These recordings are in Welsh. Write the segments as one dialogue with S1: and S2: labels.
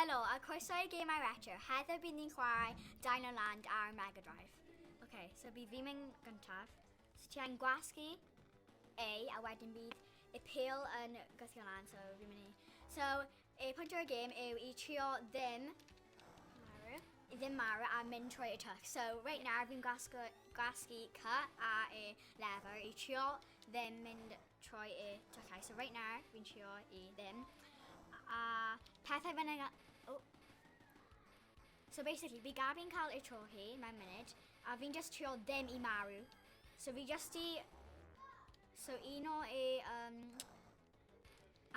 S1: Helo, a croeso I Game I Retro. Heddiw bydd ni'n chwarae Dinoland ar Mega Drive. Okay, so bydd fi'n mynd gyntaf. So ti angen gwasgu A, a wedyn bydd y pil yn gweithio lan, so fi'n mynd i... So, y pwynt o'r gêm yw i trio ddim marw a mynd trwy y twll. So, right now, fi'n gwasgu C a y lever i trio ddim mynd trwy y twllau. So, right now, fi'n trio i ddim. A pethau fyna... So basically, fi gaf fi'n cael y tro hi mewn munud, a fi'n just trio ddim i marw. So fi just i... So un o i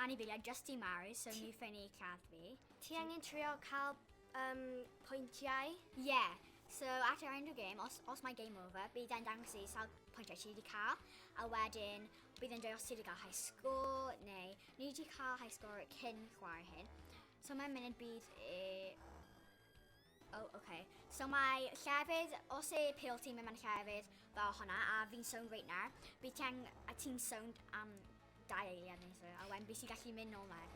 S1: anifeiliaid just i marw, so ni ffyn i cath fi.
S2: Ti angen trio cael pwyntiau?
S1: Yeah. So at the end of the game, os mae game over, bydd e'n dangos i sawl pwyntiau ti wedi cael, a wedyn bydd e'n dweud os ti wedi cael high score, neu ni wedi cael high score cyn chwarae hyn. So mewn munud bydd Oh, okay. So mae llefydd, os y pil ti'n mynd mewn llefydd fel hwnna, a fi'n sôn right now, ti'n sôn am 2 eiliad neu so, a wedyn bydd ti'n gallu mynd nôl mewn.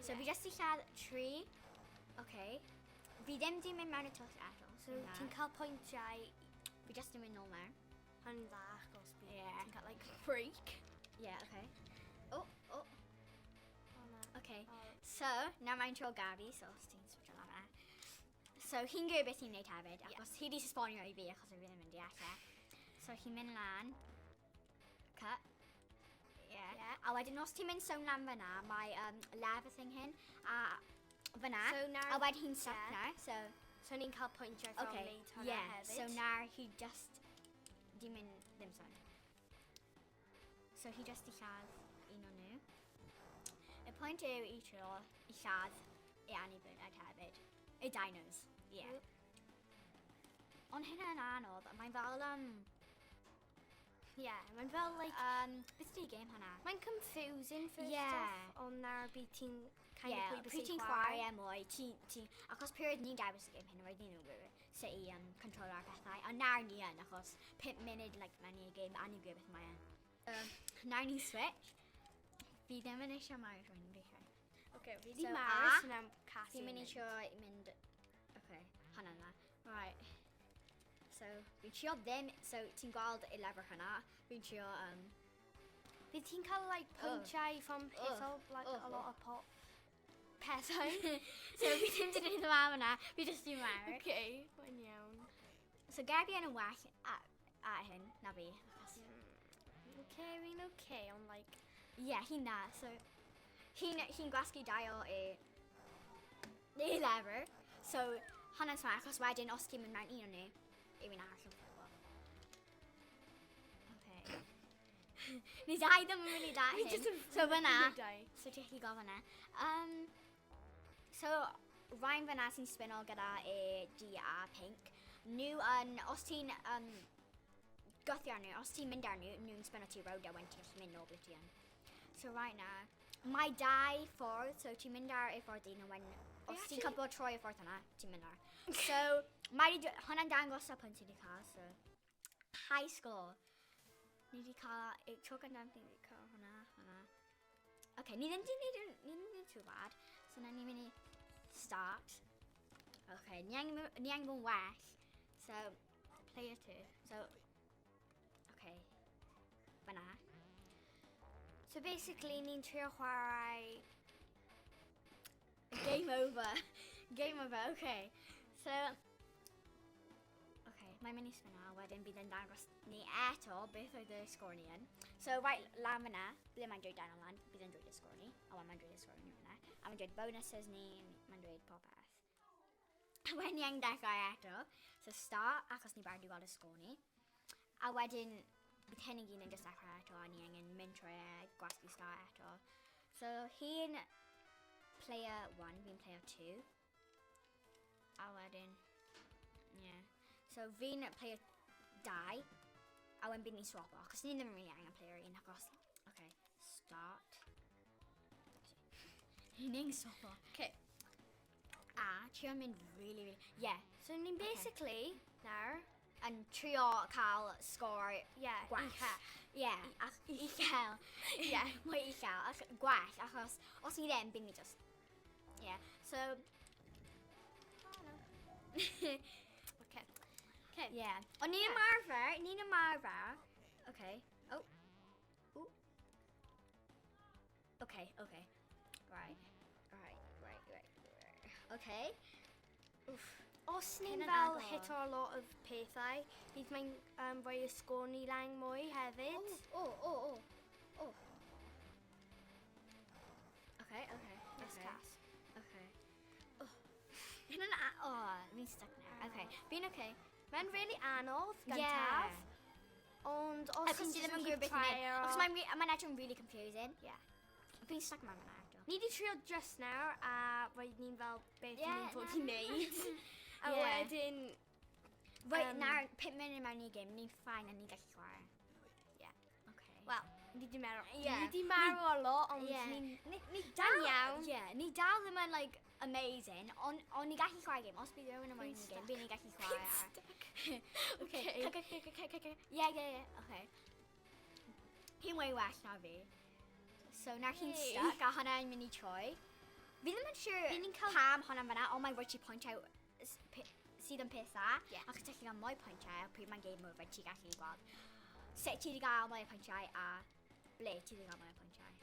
S1: So fi jyst i lladd 3. Okay. Fi ddim di mynd mewn y twll eto.
S2: So ti'n cael pwyntiau?
S1: Fi jyst i mynd nôl mewn.
S2: Yn dda, achos ti'n cael like freak.
S1: Yeah, okay. Oh. Okay. So, nawr mae'n tro Gabi, so os ti'n switcho lan yna. So, hi'n gwybod beth hi'n gwneud hefyd, achos hi wedi sbonio i fi, achos fi ddim yn deall e. So, hi'n mynd lan. Cut. Yeah. A wedyn, os ti'n mynd sôn lan fyna, mae lever thing hyn, a fyna. A wedyn hi'n stuck na,
S2: so ni'n cael pwyntiau from wneud hwnna hefyd.
S1: So nawr hi just di mynd ddim sôn. So, hi just i lladd un o nhw. Y pwynt yw i trio i lladd y anifeiliaid hefyd. Y dinos. Yeah. Ond hynna yn anodd, mae'n fel
S2: mae'n fel like...
S1: beth ydi game hwnna?
S2: Mae'n confusing first off, ond nawr bydd ti'n kind of pwy
S1: ti'n chwarae mwy, achos period ni'n dewis y game hyn, roedd ni'n gwybod sut i control ar pethau, ond nawr ni yn, achos 5 munud mewn i'r game, a ni'n gwybod beth mae yn. Nawr ni'n switch, fi ddim yn eisiau marw rhywun fi chai.
S2: Okay, fi di marw, so nawr Cassie
S1: fi'n mynd eisiau mynd... Okay, hwnna yna. Right. So, fi'n trio ddim, so ti'n gweld y lever hwnna, fi'n trio...
S2: Bydd ti'n cael like pwyntiau from pethau, like a lot of pethau?
S1: So, fi ddim wedi gwneud y mam yna, fi jyst i marw.
S2: Okay, mae'n iawn.
S1: So, Gabi yn well a hyn, na fi.
S2: Okay, fi'n okay, ond like...
S1: Yeah, hi'n na, so... Hi'n gwasgu 2 o y lever. So, hwnna'n smart, achos wedyn, os ti'n mynd mewn un o nhw, yw fi'n arall yn ffwrdd. Okay. Ni 2 ddim yn mynd i da hyn. So, fyna. So, ti'n gallu gofyn yna. So, rhain fyna sy'n spinol gyda y D a pink. Nhw yn, os ti'n gwythio ar nhw, os ti'n mynd ar nhw, nhw'n spinol ti rowd a wedyn ti'n gallu mynd nôl ble ti yn. So, right now, mae 2 ffordd, so ti'n mynd ar y ffordd un, a wedyn, os ti'n cael bod troi y ffordd hwnna, ti'n mynd ar. So, hwnna'n dangos y pwynt ti wedi cael, so, high score. Ni wedi cael, y tro gyntaf ni wedi cael hwnna. Okay, ni ddim too bad, so na ni'n mynd i start. Okay, ni angen bod well, so, player 2, so, okay, fyna.
S2: So basically, ni'n trio chwarae...
S1: Game over. Game over, okay. So... Okay, mae'n mynd i sbino, wedyn bydd yn dangos ni eto beth oedd y sgôr ni yn. So, right, lan fyna, ble mae'n dweud Dinoland, bydd yn dweud y sgôr ni. A wedyn mae'n dweud y sgôr ni fyna. A mae'n dweud bonuses ni, mae'n dweud popeth. A wedyn ni angen dechrau eto. So, start, achos ni barod i gweld y sgôr ni. A wedyn... bydd hyn i gyd yn just dechrau eto, a ni angen mynd trwy gwasgu start eto. So, hi'n player 1, fi'n player 2. A wedyn, yeah. So, fi'n player 2, a wedyn bydd ni'n swapo, achos ni ddim yn really angen player 1, achos, okay, start. Ni'n swapo.
S2: Okay.
S1: A, trio mynd really, yeah.
S2: So, ni'n basically, nawr,
S1: yn trio cael sgôr gwell. Uchel. Mwy uchel. Gwell, achos os ni ddim, bydd ni just... Yeah. So,
S2: Okay. Okay.
S1: Yeah. O, ni'n ymarfer. Okay. Oh. Ooh. Okay. Right. Okay. Oof.
S2: Os ni'n
S1: Hyn yn
S2: fel
S1: agor.
S2: hit a lot of pethau, bydd mae'n rhoi y sgôr ni lang mwy hefyd.
S1: Oh. Okay.
S2: Yes, Cass.
S1: Okay. Fi'n stuck now. Okay. Fi'n okay.
S2: Mae'n really anodd
S1: Yeah.
S2: gyntaf. Ond os
S1: Achos
S2: ti'n
S1: ti
S2: just
S1: ddim
S2: yn
S1: yn
S2: keep
S1: gwybod beth i
S2: try
S1: wneud. Achos mae'n edrych really confusing.
S2: Yeah.
S1: Fi'n stuck mewn yna eto.
S2: Ni di trio just nawr a roedd ni'n fel beth
S1: Yeah,
S2: ni'n fod
S1: na.
S2: i wneud. A
S1: Yeah.
S2: wedyn,
S1: Right,
S2: Um,
S1: nawr, 5 munud mewn i game, ni'n fine a ni'n gallu chwarae.
S2: Yeah.
S1: Okay.
S2: wel, ni di marw.
S1: Yeah.
S2: Ni di marw a lot, ond
S1: Yeah.
S2: ni'n
S1: Dal
S2: iawn.
S1: Yeah, ni dal ddim yn, like, amazing, ond ni gallu chwarae game. Os bydd rhywun yn
S2: Fi'n
S1: mewn i game,
S2: stuck.
S1: bydd ni gallu chwarae ar.
S2: Okay.
S1: Okay. Yeah. Okay. Hi'n way well na fi. So, nawr hi'n
S2: Yay.
S1: stuck, a hwnna yn mynd i troi. Fi ddim yn siŵr
S2: Fi'n ni'n cael-
S1: pam hwnna'n fyna, ond mae'n rhaid ti pwyntio sydd yn peth dda.
S2: Yeah.
S1: Ac ti'n gallu gael mwy pwyntiau, pryd mae'n game over, ti'n gallu gweld sut ti wedi gael mwy o pwyntiau a ble ti wedi gael mwy o pwyntiau.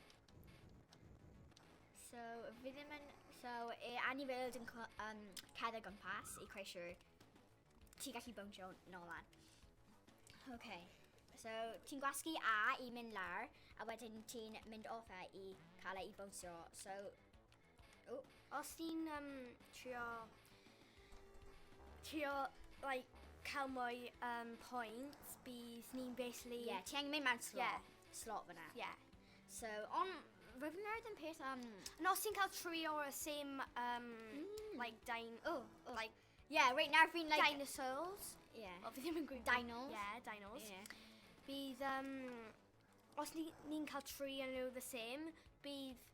S1: So, fi ddim yn... So, anifeiliaid yn cerdded gwmpas i creu siŵr ti'n gallu bwntio nôl lan. Okay. So, ti'n gwasgu A i mynd lawr, a wedyn ti'n mynd off i cael e i bwnsio. So,
S2: Os ti'n trio, like, cael mwy points, bydd ni'n basically...
S1: yeah, ti angen mynd mewn slot.
S2: Yeah.
S1: Slot fyna.
S2: Yeah.
S1: So, roedd yn rhaid yn peth
S2: And os ti'n cael trio y same, like, like,
S1: yeah, right now fi'n like...
S2: dinosaurs.
S1: Yeah.
S2: Wel, fi ddim yn gwybod.
S1: Dinos.
S2: Yeah, dinos.
S1: Yeah.
S2: Bydd, os ni'n cael tri yn nhw the same, bydd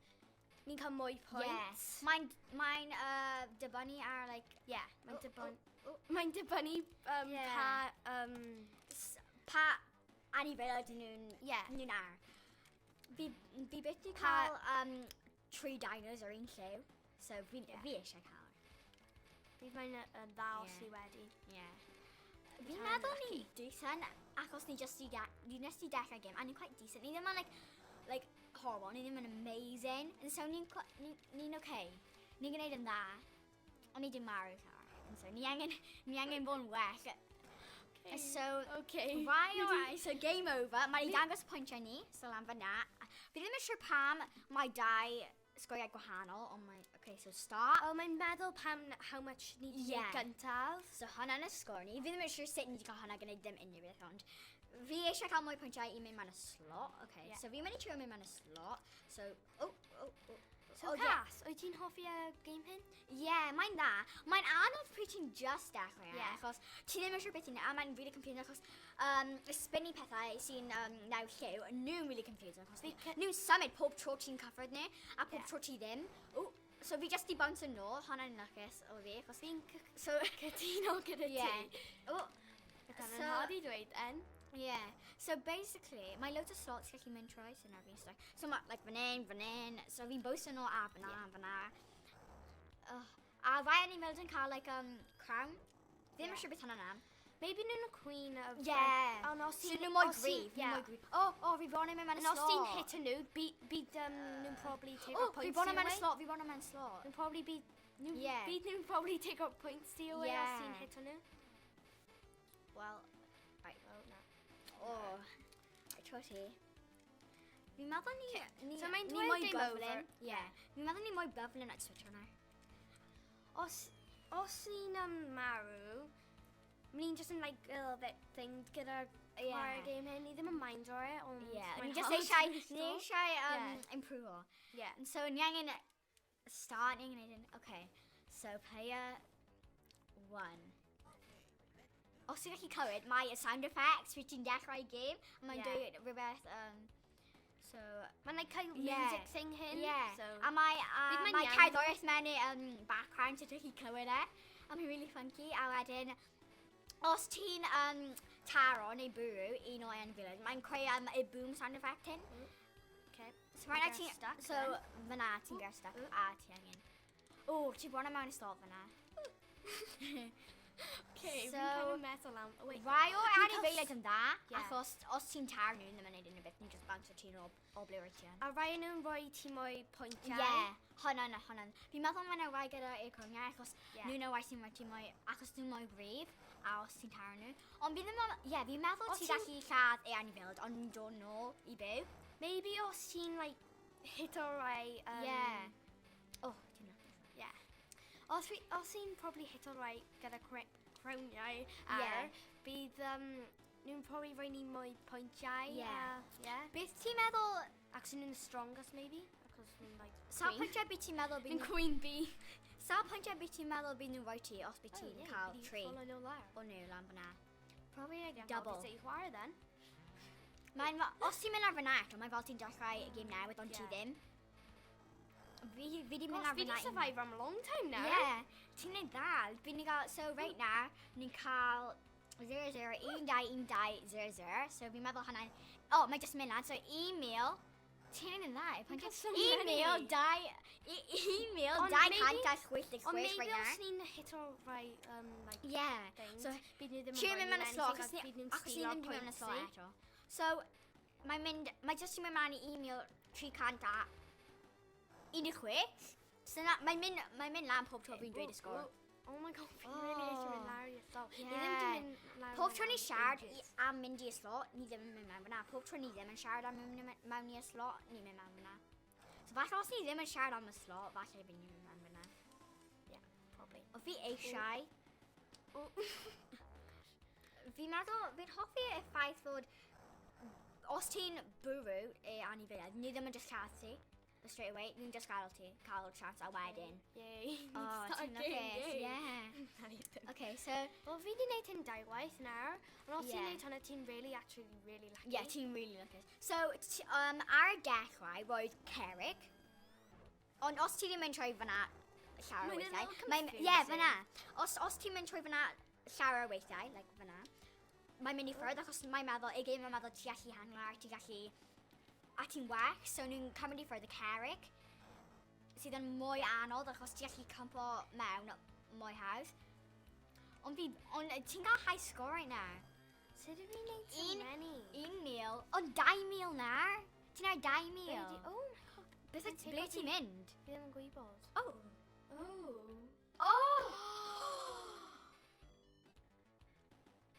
S2: ni'n cael mwy points.
S1: Yes. Mae'n dibynnu ar, like...
S2: Yeah, mae'n
S1: Oh,
S2: dibynnu.
S1: oh, oh.
S2: Mae'n dibynnu
S1: Yeah. Pa anifeiliaid
S2: Yeah.
S1: nhw'n ar. Fi byth di
S2: Pa-
S1: cael 3 dinos ar un lliw. So, fi eisiau cael.
S2: Bydd mae'n dda os
S1: Yeah.
S2: ni wedi.
S1: Yeah. Fi'n
S2: Kind
S1: meddwl
S2: lucky.
S1: ni'n decent, achos ni nes i dechrau game, a ni'n quite decent. Ni ddim yn, like, horrible, ni ddim yn amazing. And so, ni'n okay. Ni'n gwneud yn dda, ond ni dim marw car. And so, ni angen bod yn well. So,
S2: Okay.
S1: right, so game over. Mae'n dangos pwyntiau ni, so lan fyna. Fi ddim yn siŵr pam mae 2 sgoriau gwahanol, ond mae... Okay, so start.
S2: O, mae'n meddwl how much ni di
S1: Yeah.
S2: wneud gyntaf.
S1: So hwnna'n y sgor ni. Fi ddim yn siŵr sut ni wedi cael hwnna gwneud dim unrhyw beth, ond fi eisiau cael mwy pwyntiau i mynd mewn y slot. Okay,
S2: Yeah.
S1: so fi'n mynd i trio mynd mewn y slot. So,
S2: So,
S1: yeah.
S2: Cass, wyt ti'n hoffi y game hyn?
S1: Yeah, mae'n dda. Mae'n anodd pryd ti'n just dechrau,
S2: Yeah.
S1: achos ti ddim yn siŵr beth i'n a mae'n really confusing, achos y spinny pethau sy'n naw lliw, nhw'n really confusing, achos nhw'n symud pob tro ti'n cyffred nhw, a pob
S2: Yeah.
S1: tro ti ddim. So fi just di bounce yn nôl, hwnna'n lycus o fi, achos fi'n... So,
S2: Cytuno gyda
S1: yeah.
S2: ti. Gyda'n
S1: So-
S2: hard i dweud, en.
S1: Yeah, so basically, mae loads o slots gallu mynd trwy, so na fi'n stuck. So mae, like, fan hyn, so fi'n bwys yn ôl a fyna. A rai o'n i'n meddwl yn cael, like, crown. Fi ddim yn
S2: Yeah.
S1: siŵr beth hwnna'n am.
S2: Maybe nhw'n y queen of...
S1: Yeah.
S2: Ond os
S1: So
S2: ti'n...
S1: nhw'n mwy
S2: os ti'n-
S1: gryf,
S2: yeah.
S1: nhw'n mwy gryf. Fi bron yn mynd mewn y
S2: And os ti'n
S1: slot.
S2: hit nhw, bydd nhw'n probably take
S1: Oh,
S2: our
S1: fi
S2: points
S1: bron yn mynd
S2: away.
S1: y slot, fi bron yn mynd y slot.
S2: Nhw'n probably bydd
S1: Yeah.
S2: nhw'n probably take our points to away os
S1: Yeah.
S2: ti'n hit nhw.
S1: Well, right.
S2: Oh, no.
S1: Tro ti. Fi'n meddwl ni...
S2: So mae'n
S1: ni
S2: dweud
S1: mwy
S2: game over?
S1: gyflym. Yeah. Fi'n meddwl ni mwy gyflym at switch hwnna.
S2: Os ni'n marw, ni'n just yn like a little bit thing gyda'r chwarae game hyn. Ni ddim yn mind o'r e, ond
S1: Yeah,
S2: mae'n
S1: ni just
S2: hard to
S1: ni
S2: restore.
S1: eisiau improve o.
S2: Yeah.
S1: And so ni angen start, ni angen neud okay. So player 1. Os ti'n gallu clywed, mae y sound effects pryd ti'n dechrau game, a mae'n
S2: Yeah.
S1: dweud rhywbeth, so...
S2: Mae'n like kind of
S1: Yeah.
S2: music thing hyn.
S1: Yeah,
S2: So,
S1: a mae
S2: mae'n iawn.
S1: cerddoriaeth mewn i background so ti'n gallu clywed e, a mae'n really funky, a wedyn, os ti'n taro neu bwrw un o anifeiliaid, mae'n creu y boom sound effect hyn.
S2: okay.
S1: So right now
S2: Ti'n stuck
S1: so
S2: then.
S1: fyna ti'n get stuck a ti angen. O, ti bron yn mewn i slot fyna.
S2: Okay,
S1: So,
S2: fi'n kind of meddwl am... Oh, wait.
S1: Rai o anifeiliaid yn dda,
S2: Yeah.
S1: achos os ti'n tar nhw, ddim yn neud unrhyw beth, ni'n just bant o ti'n o blewyr ti yn.
S2: A rai nhw'n rhoi ti mwy pwyntiau?
S1: Ie, hwnna'n. Fi'n meddwl mae'n rai gyda eiconiau, achos
S2: Ie.
S1: nhw'n rhai sy'n rhoi ti mwy, achos nhw'n mwy gryf, a os ti'n tar nhw. Ond fi'n meddwl
S2: Os
S1: ti'n
S2: ti'n-
S1: gallu lladd ei anifeiliaid, ond nhw'n dod nôl i byw.
S2: Maybe os ti'n, like, hit o rai...
S1: Oh, ti'n lwcus.
S2: Yeah. Os ti'n probably hit o rai gyda crowniau
S1: Ie.
S2: bydd nhw'n probably rhoi ni mwy pwyntiau.
S1: Ie.
S2: Yeah.
S1: Beth ti'n meddwl,
S2: Ac nhw'n the strongest, maybe? Because nhw'n, like,
S1: sawl
S2: queen.
S1: pwyntiau bydd ti'n meddwl bydd
S2: Yn queen bee.
S1: Sawl pwyntiau bydd ti'n meddwl bydd nhw'n rhoi ti os bydd ti'n cael tri
S2: Follow no lar.
S1: o nhw lan fyna? Probably like
S2: Double.
S1: double.
S2: Obviously, chwarae then.
S1: Os ti'n mynd ar fyna eto, mae fel ti'n dechrau y gêm newydd, ond ti
S2: Ie.
S1: ddim. Fi di mynd
S2: Gosh,
S1: ar
S2: fi
S1: fyna...
S2: di survive am a long time now.
S1: Ie, ti'n neud dda. Fi'n gael... So, right now, ni'n cael 0, 0, 1, 2, 1, 2, 0, 0. So, fi'n meddwl hwnna... Oh, mae just mynd lan. So, 1 mil... Ti'n neud dda.
S2: You've got so
S1: 1
S2: many.
S1: mil, 1 mil,
S2: Ond
S1: 2
S2: maybe-
S1: cant a chwech deg
S2: Ond
S1: chwech
S2: maybe
S1: right
S2: os
S1: now.
S2: ni'n hit o rai, like,
S1: Yeah.
S2: things,
S1: So,
S2: bydd nhw ddim yn
S1: ti'n
S2: rhoi
S1: mynd
S2: ni
S1: mewn y slo,
S2: anything,
S1: achos
S2: ac bydd nhw'n
S1: ni
S2: steal
S1: ddim
S2: our
S1: yn mynd mewn y
S2: points
S1: slo
S2: ni.
S1: eto. So, mae just yn mynd mewn i 1 mil 300 a 16. So, mae'n mynd lan pob tro fi'n dweud y sgôr.
S2: Oh my god, fi'n really eisiau mynd lawr i'r slo. Ni ddim
S1: Yeah.
S2: di mynd lawr
S1: Pob tro ni
S2: mewn
S1: siarad
S2: ages.
S1: am mynd i'r slot, ni ddim yn mynd mewn fyna. Pob tro ni ddim yn siarad am mynd mewn i'r slot, ni'n mynd mewn fyna. So falle os ni ddim yn siarad am y slot, falle bydd ni'n mynd mewn fyna.
S2: Yeah, probably.
S1: O fi eisiau,
S2: Oh.
S1: fi'n meddwl, fi'n hoffi y ffaith fod os ti'n bwrw ei anifeiliaid, ni ddim yn just cael ti. Straight away, ni'n just cael ti, cael chance a wedyn.
S2: Yay.
S1: Oh,
S2: Start
S1: ti'n
S2: game,
S1: lwcus,
S2: yay.
S1: yeah. Okay, so,
S2: Wel, fi di wneud hyn dau waith nawr, ond os ti'n
S1: Yeah.
S2: wneud hwnna, ti'n really lucky.
S1: yeah, ti'n really lwcus. So, ar y dechrau, roedd Cymraeg. Ond os ti ddim yn troi fyna llawer o
S2: Mae'n a
S1: weithiau...
S2: little
S1: Ie,
S2: confusing.
S1: fyna. Os ti'n mynd troi fyna llawer o weithiau, like fyna, mae'n mynd i ffwrdd, achos mae'n meddwl, ei gêm yn meddwl ti gallu hanglar, ti gallu... A ti'n well, so nhw'n cymryd i ffwrdd y Cymraeg, sydd yn mwy anodd, achos ti gallu cympo mewn mwy hawdd. Ond ti'n cael high score right now.
S2: Sut ydw i'n neud so
S1: Un-
S2: many?
S1: 1 mil, ond 2 mil nawr. Ti'n ar 2 mil.
S2: Oh my god.
S1: Beth
S2: Fi'n
S1: ble
S2: teimlo
S1: ti'n mynd?
S2: Fi ddim yn gwybod.
S1: Oh.
S2: Oh.
S1: Oh!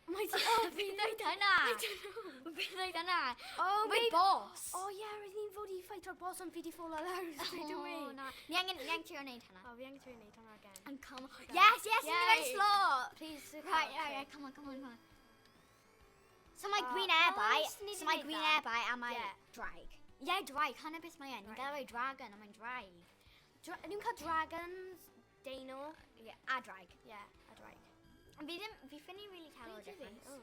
S2: Mae ti...
S1: Oh, fi'n dweud hynna.
S2: I don't know.
S1: Fi'n dweud hynna.
S2: Oh,
S1: Mae
S2: maybe...
S1: boss.
S2: Oh yeah, roedd ni'n fod i fight o'r boss ond fi di ffôl lawr straight away.
S1: Oh, na. Ni angen trio wneud hynna.
S2: Oh, fi angen trio wneud hwnna again.
S1: And come on. Yes, yes, ni'n mynd
S2: Yay.
S1: slot.
S2: Please,
S1: Right, come on. So mae
S2: Oh,
S1: green
S2: well,
S1: airbai,
S2: os ni 'di
S1: so mae
S2: wneud
S1: green
S2: that.
S1: airbai a mae
S2: Yeah.
S1: draig. Yeah, draig, hynna beth mae yn. Ni'n
S2: Draig.
S1: gael ei dragon a mae'n draig.
S2: Ni'n cael dragons, Dano.
S1: Yeah, a draig.
S2: Yeah, a drag.
S1: Ond fi ffynnu really cael o difference.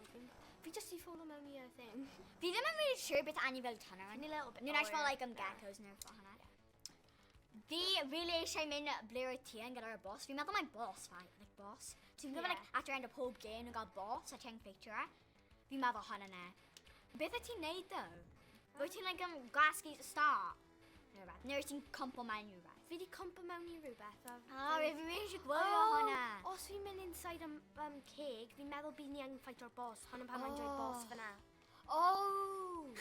S2: Fi just di ffôl mewn i'r thing.
S1: Fi ddim yn really sure beth anifeiliaid hynna.
S2: Ni little bit.
S1: Nhw'n eisiau fel like geckos neu fel hynna. Fi really eisiau mynd blew y ti yn gyda'r boss. Fi'n meddwl mae'n boss fight, like boss. So fi'n meddwl like after end of pob game nhw'n gael boss a ti'n feature e. Fi'n meddwl hynna ne. Beth wyt ti'n neud though? Wyt ti'n like glasgu start? Neu wyt ti'n compo mewn rhywbeth?
S2: Fi di compo mewn i rhywbeth.
S1: Fi really eisiau gwylio hwnna.
S2: Os fi'n mynd inside ceg, fi'n meddwl bydd ni angen fight o'r boss. Hwnnw pan mae'n dweud boss fyna.
S1: Oh,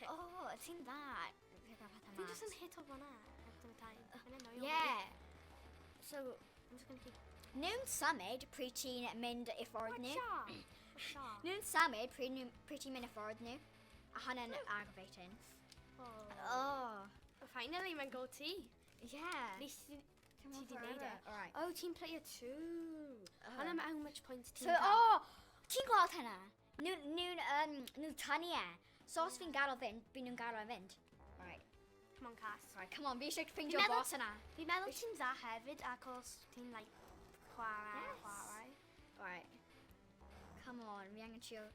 S2: Okay.
S1: ti'n dda.
S2: Fi just yn hit o fyna. After the time. Yn annoying.
S1: Yeah.
S2: So, I'm just gonna keep...
S1: Nhw'n symud pryd ti'n mynd i ffwrdd nhw.
S2: Watcha!
S1: Nhw'n symud pryd ti'n mynd i ffwrdd nhw. A hynny'n aggravating. Oh.
S2: Finally, mae'n go ti.
S1: Yeah.
S2: At least ti
S1: Come on
S2: di neud
S1: forever.
S2: e.
S1: Alright.
S2: Oh, team player 2. Hwnnw am how much points ti'n
S1: So, ti'n gweld hynna? Nhw'n tynnu e. So, os fi'n gadael fynd, bydd nhw'n gadael fynd. Alright.
S2: Come on, Cass.
S1: Alright, come on, fi eisiau ffeindio
S2: meddwl-
S1: boss yna.
S2: Fi'n meddwl ti'n dda hefyd ac os ti'n, like, chwarae.
S1: Alright. Come on, fi angen trio.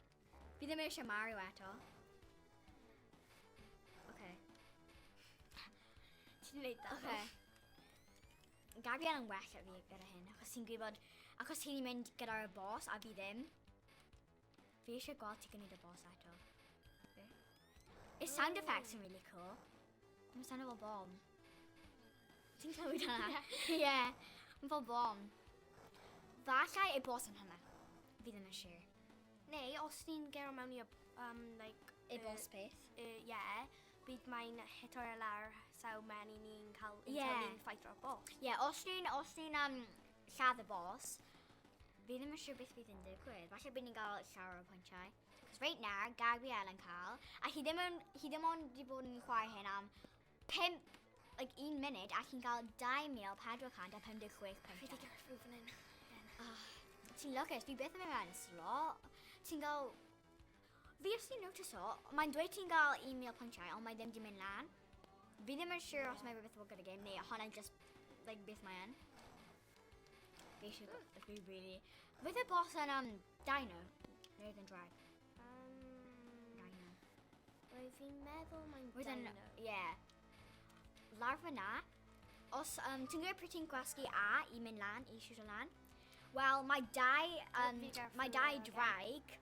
S1: Fi ddim eisiau Mario eto. Okay.
S2: Ti'n neud da.
S1: Okay. Gabriel yn well at fi gyda hyn, achos ti'n gwybod, achos ti'n mynd gyda'r boss a fi ddim. Fi eisiau gweld ti gwneud y boss eto. His sound effects yn really cool. Mae'n sound fel bom. Ti'n clywed hwnna? Ie. Mae'n fel bom. Falle y bos yn hynna. Fi ddim yn siŵr.
S2: Neu, os ni'n gero mewn i like...
S1: Y bos peth.
S2: Bydd mae'n hito ar lawr saw men i ni'n cael
S1: Ie.
S2: until ni'n ffait o'r bos.
S1: Ie, os ni'n lladd y bos, fi ddim yn siŵr beth fydd yn digwydd. Falle bydd ni'n cael llawer o pwyntiau. Cos reit nawr, Gabriel yn cael, a hi ddim ond wedi bod yn chwarae hyn am 1 munud, ac hi'n cael 2,456 pwyntiau.
S2: Fi di gyrffrw fan hyn.
S1: Ti'n lwcus, fi beth yn mynd mewn slot. Ti'n gael... Fi os ti'n notice o, mae'n dweud ti'n gael 1,000 pwyntiau, ond mae ddim di mynd lan. Fi ddim yn siŵr os mae rhywbeth o gyda game, neu hwnna'n just, like, beth mae yn. Fi really... Fydd y boss yn Dino, neu yn drag. Dino.
S2: Roedd fi'n meddwl mae'n
S1: Roedd yn...
S2: dino.
S1: Ie. Lawr fyna, os ti'n gwybod pryd ti'n gwasgu A i mynd lan, i siwt o lan, wel, mae dau draig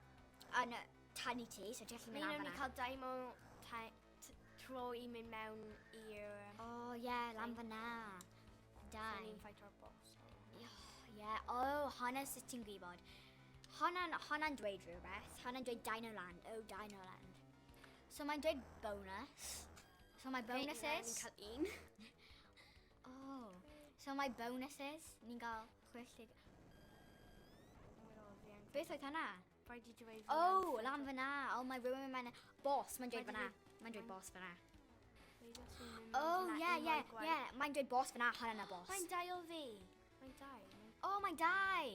S1: yn tynnu ti, so ti'n gallu mynd lan
S2: Ni'n
S1: fyna.
S2: cael daimo tro i mynd mewn i'r...
S1: O, ie, lan fyna. Dau.
S2: ni'n ffait o'r bos.
S1: Ie, hwnna sut ti'n gwybod. Hwnna'n dweud rhywbeth. Hwnna'n dweud Dinoland. Oh, Dinoland. So mae'n dweud bonus. So my bonuses...
S2: Ni'n cael un.
S1: Oh. So my bonuses, ni'n cael 60... Beth oedd hwnna?
S2: Rhaid i dweud
S1: Oh, lan fyna. Oh, mae rhywun yn mynd... Boss, mae'n dweud fyna. Mae'n dweud boss fyna. Oh, ie. Mae'n dweud boss fyna, hwnna'n y boss.
S2: Mae'n dau o fi. Mae'n dau.
S1: Oh, mae'n dau.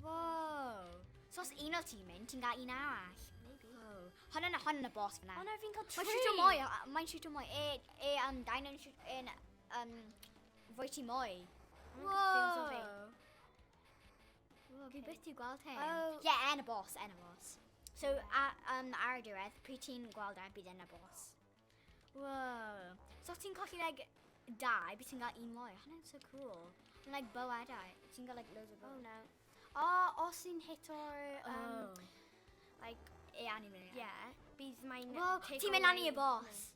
S1: Wow. So os un o ti'n mynd, ti'n gael un arall.
S2: Maybe.
S1: Oh. Hwnna'n y boss fyna.
S2: O, na, fi'n cael tri.
S1: Mae'n siwt o mwy. Mae'n siwt o mwy. Dino'n siwt yn... Fwy ti mwy. Wow. Fi byth i'w gweld hyn. Ie, en y boss. So, ar y diwedd, pryd ti'n gweld e, bydd en y boss. Wow. So, os ti'n colli, like, 2, bydd ti'n gael un mwy. Hynny'n so cool. Yn, like, bywedau. Ti'n gael, like, loads o
S2: Oh,
S1: bywyd.
S2: no. Os sy'n hito'r... Like...
S1: Animal.
S2: Yeah. Bydd mae'n...
S1: Wow, ti'n mynd lan i'r boss.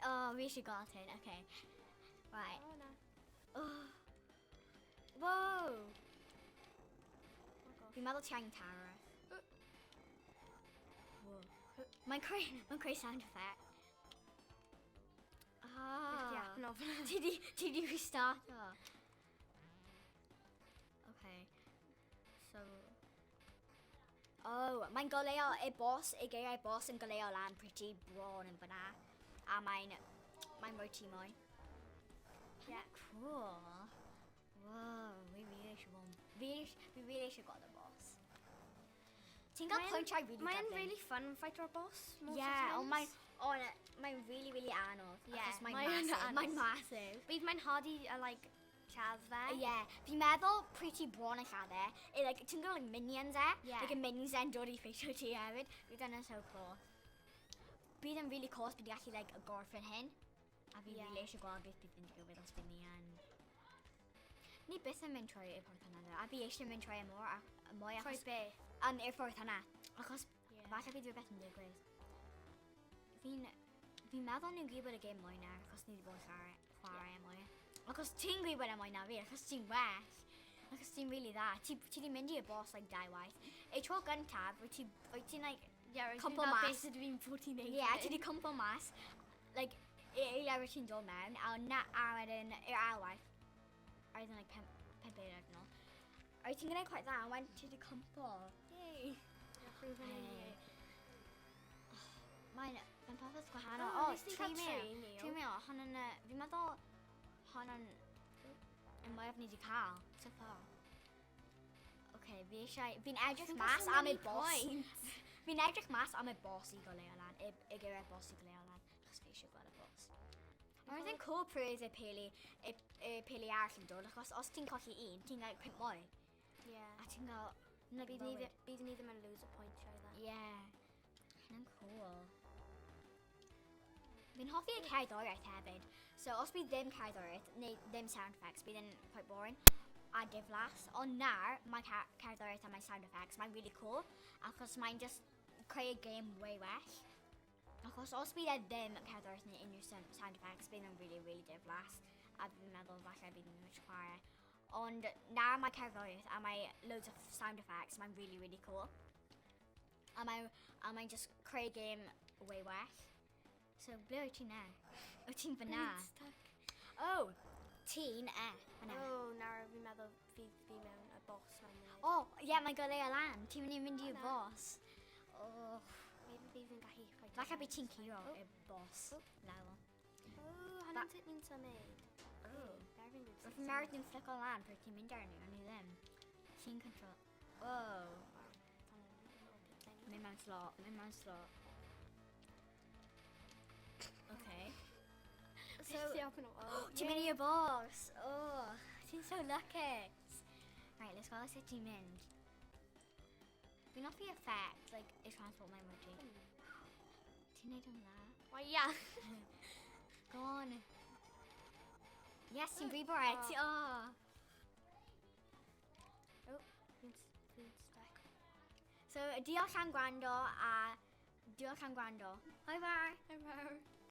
S1: Oh, fi eisiau gweld hyn. Okay. Right.
S2: Oh, no.
S1: Wow. Fi'n meddwl ti angen taro. Mae'n creu sound effect. Ti di restart o. Okay. So... Oh, mae'n goleo y boss, y geiriau boss yn goleo lan pretty bron yn fyna. A mae'n rhoi ti mwy.
S2: Yeah.
S1: Cool. Wow, fi really eisiau gweld y boss. Ti'n gael pwyntiau really
S2: Mae'n
S1: gyflym.
S2: really fun fight o'r boss.
S1: Yeah, ond mae'n really anodd.
S2: Yeah,
S1: Achos mae'n
S2: mae'n
S1: massive.
S2: anodd.
S1: Mae'n massive.
S2: Bydd mae'n hard i, like, lladd fe.
S1: Yeah, fi'n meddwl pretty bron yn lladd e. Like, ti'n gael like minions e?
S2: Yeah.
S1: Like y minions e'n dod i ffeisio ti hefyd. Bydd yna'n so cool. Bydd yn really cool os bydd i allu like gorffen hyn. A fi really eisiau gweld beth bydd yn digwydd os bydd ni yn... Ni byth yn mynd trwy y ffordd hynna ddo. A fi eisiau mynd trwy mwy
S2: Trwy
S1: achos...
S2: be?
S1: I'r ffordd hynna. Achos falle bydd rhywbeth yn digwydd. Fi'n meddwl ni'n gwybod y game mwy na achos ni wedi bod yn chwarae mwy. Achos ti'n gwybod mwy na fi, achos ti'n well. Achos ti'n really dda. Ti di mynd i'r boss like 2 waith. Y tro gyntaf, wyt ti'n like... cwmpo mas.
S2: Beth ydw i'n fod i'n neud.
S1: Ie, ti di cwmpo mas. Like, i lefyr ti'n dod mewn. A wedyn, i'r ailwaith. A wedyn like 5 eiliad nôl. A ti'n gwneud quite dda, a wedyn ti di cwmpo. Yay. Mae'n popeth gwahanol.
S2: O, nes ti'n cael 3,000?
S1: 3,000. Hwna'n... Fi'n meddwl... Hwna'n... Yn mwyaf ni wedi cael. So far. Okay, fi'n edrych mas am y boss. Fi'n edrych mas am y boss i goleo lan. Y geiriau boss i goleo lan. Achos fi eisiau gweld y boss. Mae'n rhaid yn cool pryd y peli arall yn dod. Achos os ti'n colli un, ti'n gael 5 mwy. A ti'n gael...
S2: Bydd ni ddim yn lose a point o'i dda.
S1: Yeah. Hynny'n cool. Fi'n hoffi y cerddoriaeth hefyd. So, os bydd ddim cerddoriaeth, neu ddim sound effects, bydd yn quite boring a diflas. Ond nawr, mae cerddoriaeth a mae sound effects, mae'n really cool. Achos mae'n just creu y game way well. Achos os bydd e ddim cerddoriaeth neu unrhyw sound effects, bydd yn really diflas. A fi'n meddwl falle bydd yn mynd chwarae. ond nawr mae cerddoriaeth a mae loads of sound effects. Mae'n really, really cool. A mae'n just creu game way well. So, ble wyt ti now? Wyt ti'n fyna? Oh, ti'n fyna.
S2: Oh, nawr fi'n meddwl fydd fi mewn y boss na'n mynd.
S1: Oh, yeah, mae'n gael ei lan. Ti'n mynd i'r boss. Oh.
S2: Maybe bydd fi'n gallu fight.
S1: Falle bydd ti'n curo y boss level.
S2: Oh, hynny'n sut ni'n symud.
S1: Oh.
S2: There fi'n gwybod.
S1: Roedd mewn yn fflico lan pryd ti'n mynd arni, ond i ddim. Ti'n control. Oh. Mynd mewn slot. Okay. So, ti'n mynd i'r boss. Oh, ti'n so lucky. Right, let's go sut ti'n mynd. Fi'n offi effect, like, y transport mae'n wedi. Ti'n neud hwnna?
S2: Why, yeah.
S1: Go on. Yes, ti'n brifo it. Oh.
S2: Oh, fi'n stuck.
S1: So, diolch am gwrando a diolch am gwrando. Hwyl fawr.
S2: Hwyl fawr.